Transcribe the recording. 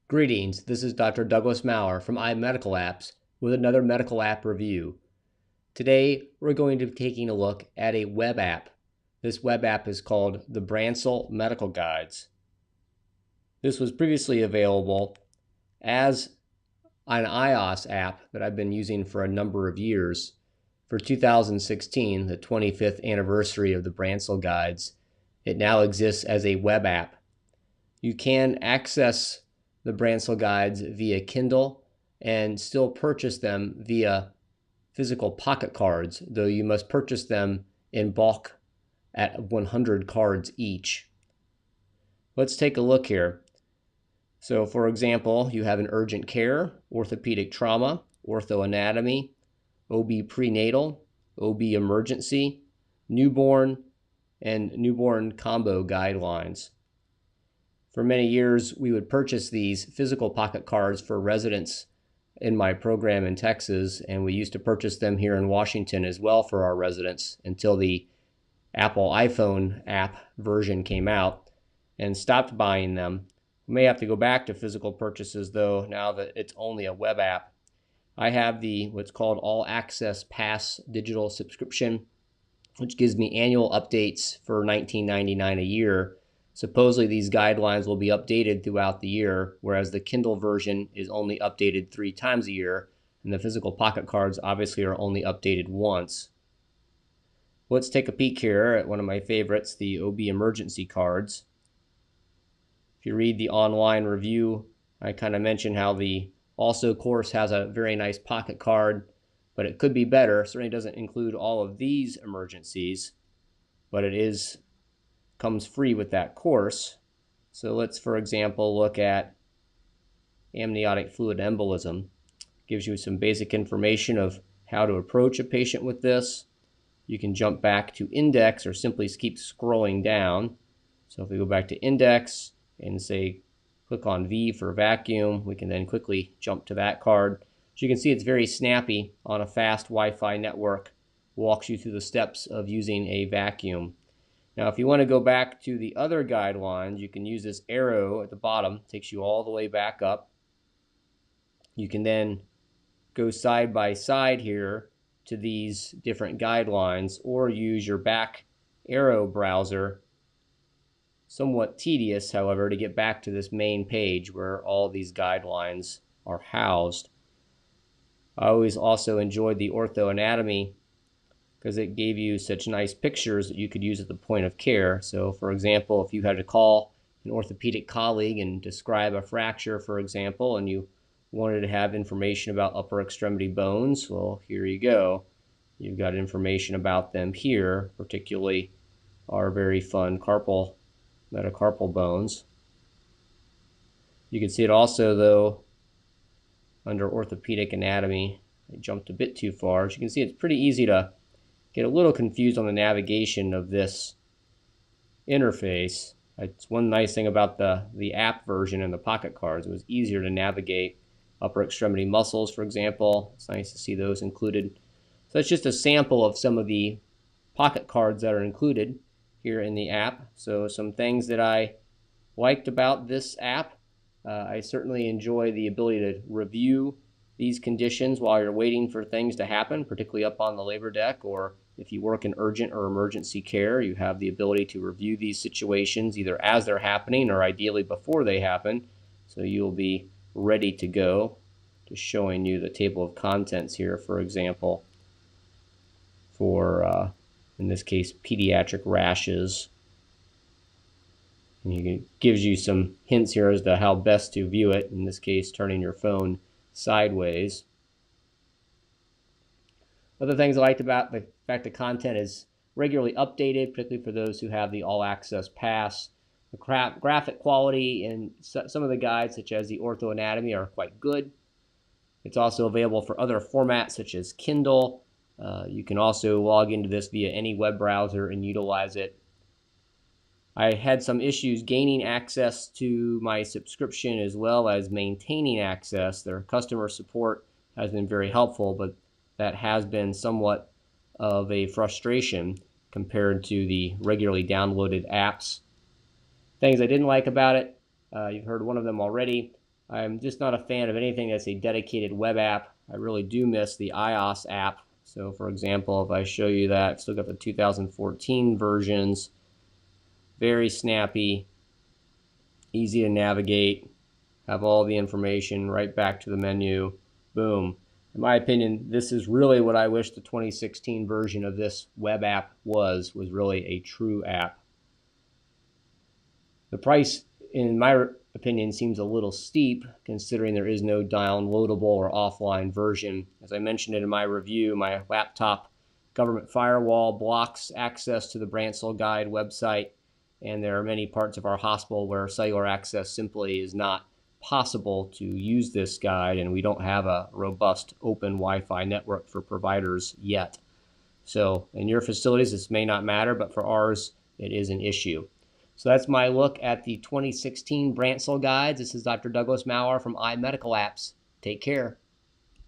Greetings, this is Dr. Douglas Maurer from iMedical Apps with another medical app review. Today, we're going to be taking a look at a web app. This web app is called the Brancel Medical Guides. This was previously available as an iOS app that I've been using for a number of years. For 2016, the 25th anniversary of the Brancel Guides, it now exists as a web app. You can access the Brancel Guides via Kindle and still purchase them via physical pocket cards, though you must purchase them in bulk at 100 cards each. Let's take a look here. So for example, you have an urgent care, orthopedic trauma, ortho anatomy, OB prenatal, OB emergency, newborn, and newborn combo guidelines. For many years, we would purchase these physical pocket cards for residents in my program in Texas, and we used to purchase them here in Washington as well for our residents until the Apple iPhone app version came out and stopped buying them. We may have to go back to physical purchases, though, now that it's only a web app. I have the what's called All Access Pass digital subscription, which gives me annual updates for $19.99 a year. Supposedly these guidelines will be updated throughout the year, whereas the Kindle version is only updated 3 times a year, and the physical pocket cards obviously are only updated once. Let's take a peek here at one of my favorites, the OB emergency cards. If you read the online review, I kind of mentioned how the Also course has a very nice pocket card, but it could be better. It certainly doesn't include all of these emergencies, but it comes free with that course. So let's, for example, look at amniotic fluid embolism. Gives you some basic information of how to approach a patient with this. You can jump back to index or simply keep scrolling down. So if we go back to index and say click on V for vacuum, we can then quickly jump to that card. So you can see it's very snappy on a fast Wi-Fi network. Walks you through the steps of using a vacuum. Now, if you want to go back to the other guidelines, you can use this arrow at the bottom. It takes you all the way back up. You can then go side by side here to these different guidelines, or use your back arrow browser. Somewhat tedious, however, to get back to this main page where all these guidelines are housed. I always also enjoyed the Ortho Anatomy because it gave you such nice pictures that you could use at the point of care. So for example, if you had to call an orthopedic colleague and describe a fracture, for example, and you wanted to have information about upper extremity bones, well, here you go. You've got information about them here, particularly our very fun metacarpal bones. You can see it also, though, under orthopedic anatomy. I jumped a bit too far. As you can see, it's pretty easy to get a little confused on the navigation of this interface. It's one nice thing about the app version and the pocket cards. It was easier to navigate upper extremity muscles, for example. It's nice to see those included. So that's just a sample of some of the pocket cards that are included here in the app. So some things that I liked about this app. I certainly enjoy the ability to review these conditions while you're waiting for things to happen, particularly up on the labor deck, or if you work in urgent or emergency care, you have the ability to review these situations either as they're happening or ideally before they happen. So you'll be ready to go. Just showing you the table of contents here, for example, for, in this case, pediatric rashes. And it gives you some hints here as to how best to view it, in this case, turning your phone sideways. Other things I liked about the fact that content is regularly updated, particularly for those who have the All Access Pass. The graphic quality in some of the guides, such as the Ortho Anatomy, are quite good. It's also available for other formats, such as Kindle. You can also log into this via any web browser and utilize it. I had some issues gaining access to my subscription as well as maintaining access. Their customer support has been very helpful, but that has been somewhat of a frustration compared to the regularly downloaded apps. Things I didn't like about it, you've heard one of them already. I'm just not a fan of anything that's a dedicated web app. I really do miss the iOS app. So for example, if I show you that, I've still got the 2014 versions. Very snappy, easy to navigate, have all the information right back to the menu. Boom. In my opinion, this is really what I wish the 2016 version of this web app was really a true app. The price, in my opinion, seems a little steep considering there is no downloadable or offline version. As I mentioned in my review, my laptop government firewall blocks access to the Brancel Guide website, and there are many parts of our hospital where cellular access simply is not possible to use this guide, and we don't have a robust open Wi-Fi network for providers yet. So in your facilities this may not matter, but for ours it is an issue. So that's my look at the 2016 Brancel guides. This is Dr. Douglas Maurer from iMedical Apps. Take care.